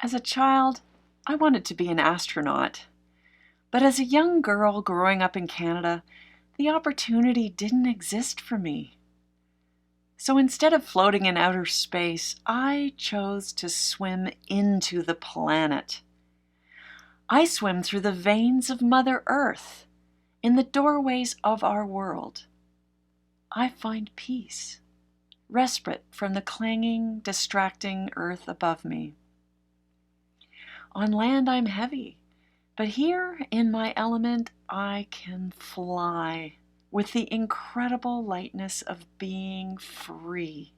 As a child, I wanted to be an astronaut. But as a young girl growing up in Canada, the opportunity didn't exist for me. So instead of floating in outer space, I chose to swim into the planet. I swim through the veins of Mother Earth, in the doorways of our world. I find peace, respite from the clanging, distracting earth above me. On land, I'm heavy, but here in my element, I can fly with the incredible lightness of being free.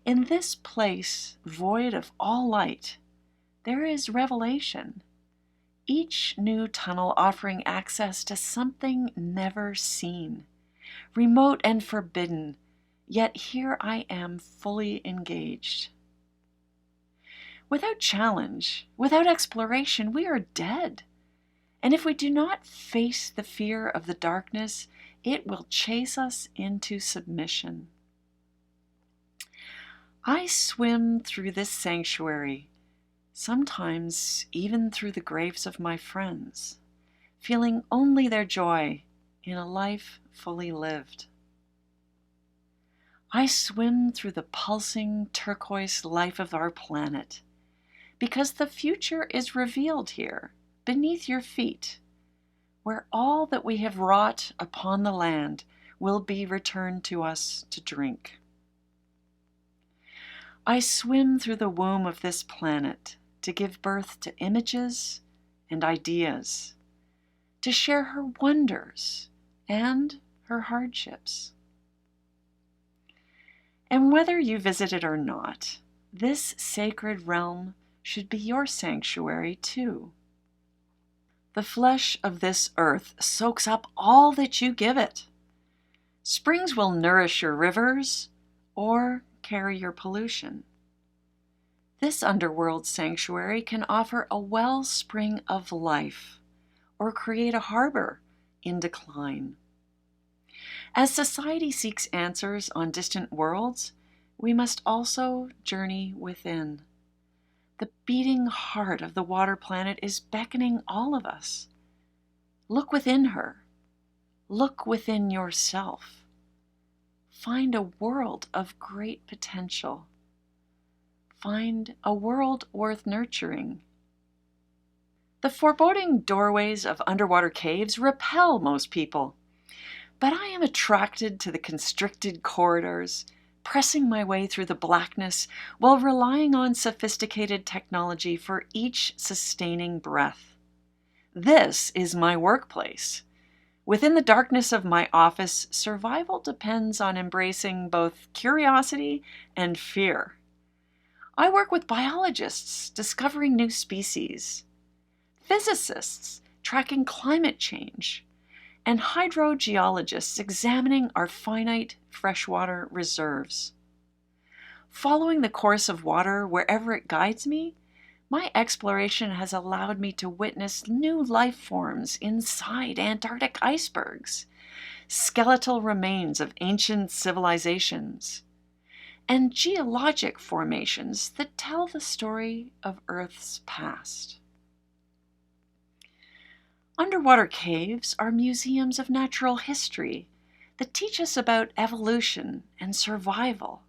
In this place, void of all light, there is revelation, each new tunnel offering access to something never seen, remote and forbidden, yet here I am fully engaged. Without challenge, without exploration, we are dead. And if we do not face the fear of the darkness, it will chase us into submission. I swim through this sanctuary, sometimes even through the graves of my friends, feeling only their joy in a life fully lived. I swim through the pulsing turquoise life of our planet, because the future is revealed here, beneath your feet, where all that we have wrought upon the land will be returned to us to drink. I swim through the womb of this planet to give birth to images and ideas, to share her wonders and her hardships. And whether you visit it or not, this sacred realm should be your sanctuary too. The flesh of this earth soaks up all that you give it. Springs will nourish your rivers or carry your pollution. This underworld sanctuary can offer a wellspring of life or create a harbor in decline. As society seeks answers on distant worlds, we must also journey within. The beating heart of the water planet is beckoning all of us. Look within her. Look within yourself. Find a world of great potential. Find a world worth nurturing. The foreboding doorways of underwater caves repel most people, but I am attracted to the constricted corridors, pressing my way through the blackness while relying on sophisticated technology for each sustaining breath. This is my workplace. Within the darkness of my office, survival depends on embracing both curiosity and fear. I work with biologists discovering new species, physicists tracking climate change, and hydrogeologists examining our finite freshwater reserves. Following the course of water wherever it guides me, my exploration has allowed me to witness new life forms inside Antarctic icebergs, skeletal remains of ancient civilizations, and geologic formations that tell the story of Earth's past. Underwater caves are museums of natural history that teach us about evolution and survival.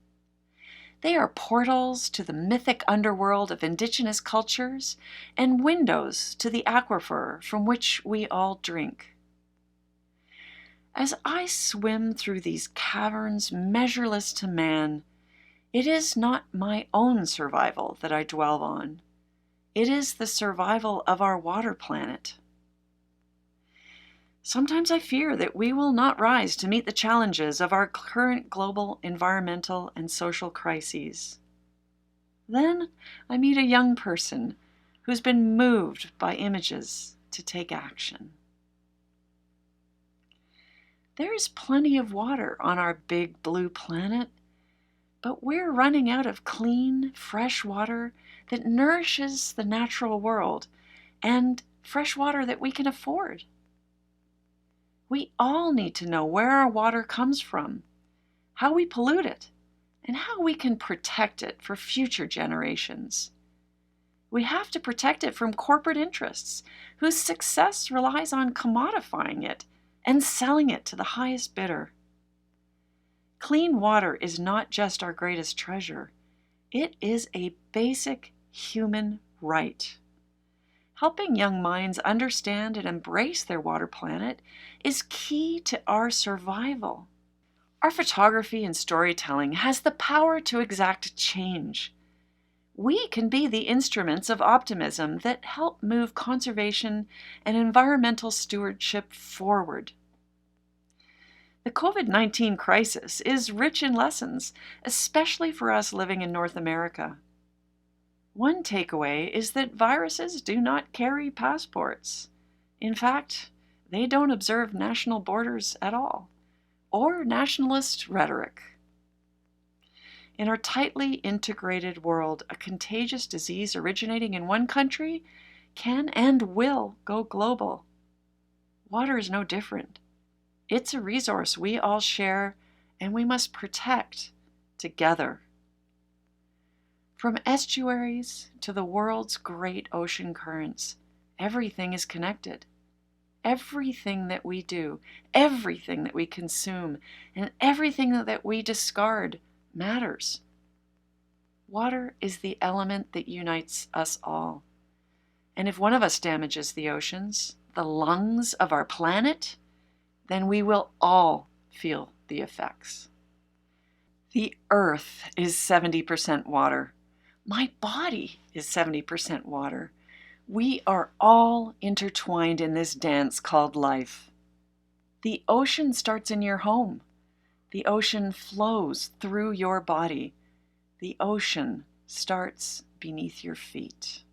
They are portals to the mythic underworld of indigenous cultures and windows to the aquifer from which we all drink. As I swim through these caverns measureless to man, it is not my own survival that I dwell on. It is the survival of our water planet. Sometimes I fear that we will not rise to meet the challenges of our current global environmental and social crises. Then I meet a young person who's been moved by images to take action. There is plenty of water on our big blue planet, but we're running out of clean, fresh water that nourishes the natural world and fresh water that we can afford. We all need to know where our water comes from, how we pollute it, and how we can protect it for future generations. We have to protect it from corporate interests whose success relies on commodifying it and selling it to the highest bidder. Clean water is not just our greatest treasure. It is a basic human right. Helping young minds understand and embrace their water planet is key to our survival. Our photography and storytelling has the power to exact change. We can be the instruments of optimism that help move conservation and environmental stewardship forward. The COVID-19 crisis is rich in lessons, especially for us living in North America. One takeaway is that viruses do not carry passports. In fact, they don't observe national borders at all, or nationalist rhetoric. In our tightly integrated world, a contagious disease originating in one country can and will go global. Water is no different. It's a resource we all share and we must protect together. From estuaries to the world's great ocean currents, everything is connected. Everything that we do, everything that we consume, and everything that we discard matters. Water is the element that unites us all. And if one of us damages the oceans, the lungs of our planet, then we will all feel the effects. The earth is 70% water. My body is 70% water. We are all intertwined in this dance called life. The ocean starts in your home. The ocean flows through your body. The ocean starts beneath your feet.